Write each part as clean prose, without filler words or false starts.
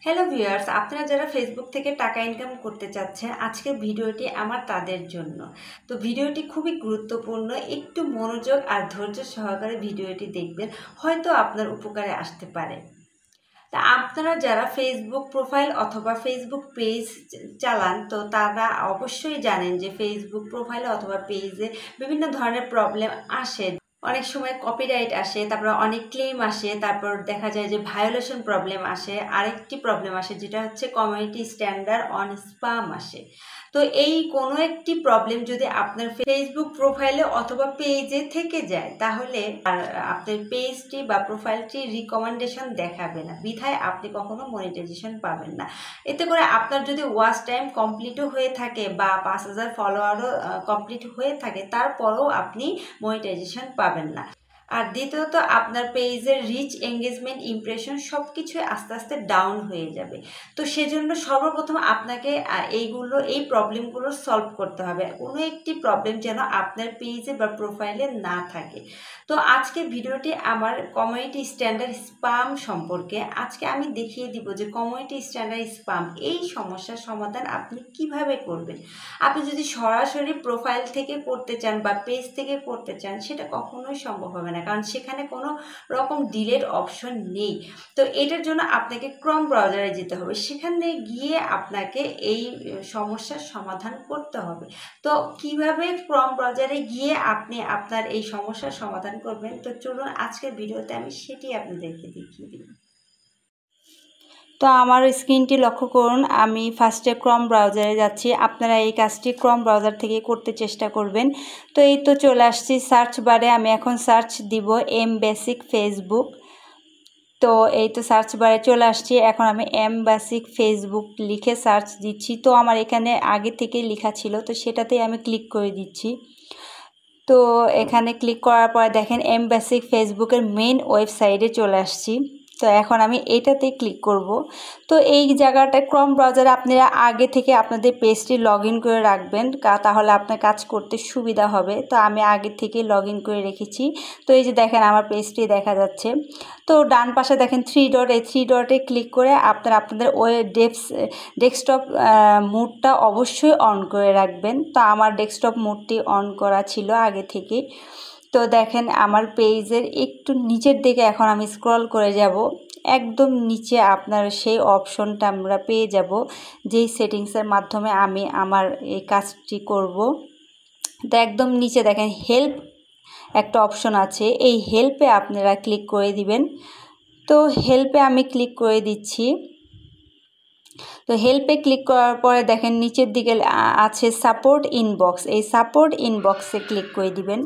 Hello viewers, আপনারা যারা Facebook থেকে টাকা ইনকাম করতে চাচ্ছেন, আজকের ভিডিওটি আমার তাদের জন্য। তো ভিডিওটি খুবই গুরুত্বপূর্ণ, একটু মনোযোগ আর ধৈর্য সহকারে ভিডিওটি দেখবেন, হয়তো আপনার উপকারে আসতে পারে। তা আপনারা যারা ফেসবুক প্রোফাইল অথবা ফেসবুক পেজ চালান, তো তারা অবশ্যই জানেন যে ফেসবুক প্রোফাইলে অথবা পেজে বিভিন্ন ধরনের প্রবলেম আসে। অনেক সময় কপিরাইট আসে, তারপর অনেক ক্লেম আসে, তারপর দেখা যায় যে ভায়োলেশন প্রবলেম আসে, আরেকটি প্রবলেম আসে যেটা হচ্ছে কমিউনিটি স্ট্যান্ডার্ড অন স্পাম আসে। তো এই কোনো একটি প্রবলেম যদি আপনার ফেসবুক প্রোফাইলে অথবা পেজে থেকে যায়, তাহলে আর আপনার পেজটি বা প্রোফাইলটি রিকমেন্ডেশন দেখাবে না, বিধায় আপনি কখনো মনিটাইজেশন পাবেন না। এতে করে আপনার যদি ওয়াচ টাইম কমপ্লিটও হয়ে থাকে বা 5,000 ফলোয়ারও কমপ্লিট হয়ে থাকে, তারপরেও আপনি মনিটাইজেশন পাবেন না। আর দ্বিতীয়ত, আপনার পেজের রিচ, এঙ্গেজমেন্ট, ইমপ্রেশন সব কিছুই আস্তে আস্তে ডাউন হয়ে যাবে। তো সেজন্য সর্বপ্রথম আপনাকে এই প্রবলেমগুলো সলভ করতে হবে। কোনো একটি প্রবলেম যেন আপনার পেজে বা প্রোফাইলে না থাকে। তো আজকে ভিডিওটি আমার কমিউনিটি স্ট্যান্ডার্ড স্পাম সম্পর্কে। আজকে আমি দেখিয়ে দিব যে কমিউনিটি স্ট্যান্ডার্ড স্পাম এই সমস্যার সমাধান আপনি কিভাবে করবেন। আপনি যদি সরাসরি প্রোফাইল থেকে করতে চান বা পেজ থেকে করতে চান, সেটা কখনোই সম্ভব হবে না, কারণ সেখানে কোনো রকম ডিলেট অপশন নেই। তো এটার জন্য আপনাকে ক্রোম ব্রাউজারে যেতে হবে, সেখানে গিয়ে আপনাকে এই সমস্যার সমাধান করতে হবে। তো কিভাবে ক্রোম ব্রাউজারে গিয়ে আপনি আপনার এই সমস্যার সমাধান করবেন, তো চলুন আজকের ভিডিওতে আমি সেটি আপনাদেরকে দেখিয়ে দিই। তো আমার স্ক্রিনটি লক্ষ্য করুন, আমি ফার্স্টে ক্রোম ব্রাউজারে যাচ্ছি। আপনারা এই কাজটি ক্রোম ব্রাউজার থেকে করতে চেষ্টা করবেন। তো এই তো চলে আসছি সার্চ বারে। আমি এখন সার্চ দিব এমবেসিক ফেসবুক। তো এই তো সার্চ বারে চলে আসছি। এখন আমি এমবেসিক ফেসবুক লিখে সার্চ দিচ্ছি। তো আমার এখানে আগে থেকে লেখা ছিল, তো সেটাতেই আমি ক্লিক করে দিচ্ছি। তো এখানে ক্লিক করার পরে দেখেন এমবেসিক ফেসবুকের মেইন ওয়েবসাইটে চলে আসছি। তো এখন আমি এটাতে ক্লিক করব। তো এই জায়গাটা ক্রোম ব্রাউজারে আপনারা আগে থেকে আপনাদের পেজটি লগ ইন করে রাখবেন, তাহলে আপনার কাজ করতে সুবিধা হবে। তো আমি আগে থেকে লগ ইন করে রেখেছি। তো এই যে দেখেন আমার পেজটি দেখা যাচ্ছে। তো ডান পাশে দেখেন 3 ডট, এই 3 ডটে ক্লিক করে আপনাদের ডেস্কটপ মোডটা অবশ্যই অন করে রাখবেন। তো আমার ডেস্কটপ মোডটি অন করা ছিল আগে থেকে। তো দেখেন আমার পেজের একটু নিচের দিকে এখন আমি স্ক্রল করে যাব। একদম নিচে আপনার সেই অপশনটা আমরা পেয়ে যাব, যেই সেটিংসের মাধ্যমে আমি আমার এই কাজটি করব। তো একদম নিচে দেখেন হেল্প একটা অপশন আছে, এই হেল্পে আপনারা ক্লিক করে দিবেন। তো হেল্পে আমি ক্লিক করে দিচ্ছি। তো হেল্পে ক্লিক করার পরে দেখেন নিচের দিকে আছে সাপোর্ট ইনবক্স, এই সাপোর্ট ইনবক্সে ক্লিক করে দিবেন।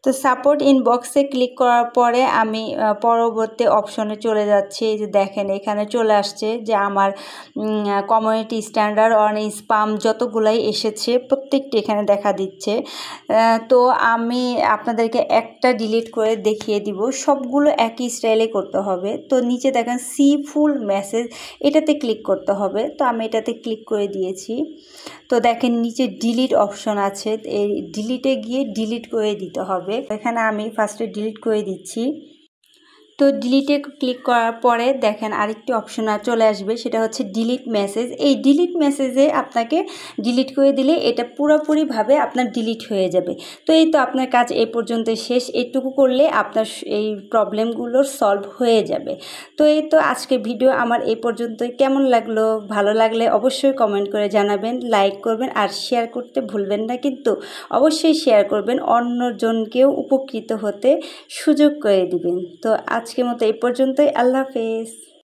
তো সাপোর্ট ইনবক্সে ক্লিক করার পরে আমি পরবর্তী অপশনে চলে যাচ্ছি। এই যে দেখেন এখানে চলে আসছে যে আমার কমিউনিটি স্ট্যান্ডার্ড অন স্পাম যতগুলাই এসেছে প্রত্যেকটি এখানে দেখা দিচ্ছে। তো আমি আপনাদেরকে একটা ডিলিট করে দেখিয়ে দিব, সবগুলো একই স্টাইলে করতে হবে। তো নিচে দেখেন সি ফুল মেসেজ, এটাতে ক্লিক করতে হবে। তো আমি এটাতে ক্লিক করে দিয়েছি। তো দেখেন নিচে ডিলিট অপশন আছে, এই ডিলিটে গিয়ে ডিলিট করে দিতে হবে। এখানে আমি ফার্স্টে ডিলিট করে দিচ্ছি। তো ডিলিটে ক্লিক করার পরে দেখেন আরেকটি অপশন চলে আসবে, সেটা হচ্ছে ডিলিট মেসেজ। এই ডিলিট মেসেজে আপনাকে ডিলিট করে দিলে এটা পুরোপুরিভাবে আপনার ডিলিট হয়ে যাবে। তো এই তো আপনার কাজ এই পর্যন্ত শেষ। এইটুকু করলে আপনার এই প্রবলেমগুলোর সলভ হয়ে যাবে। তো এই তো আজকে ভিডিও আমার এই পর্যন্তই। কেমন লাগলো? ভালো লাগলে অবশ্যই কমেন্ট করে জানাবেন, লাইক করবেন আর শেয়ার করতে ভুলবেন না, কিন্তু অবশ্যই শেয়ার করবেন, অন্যজনকেও উপকৃত হতে সুযোগ করে দিবেন। তো আজকের মতো এই পর্যন্তই। আল্লাহ হাফেজ।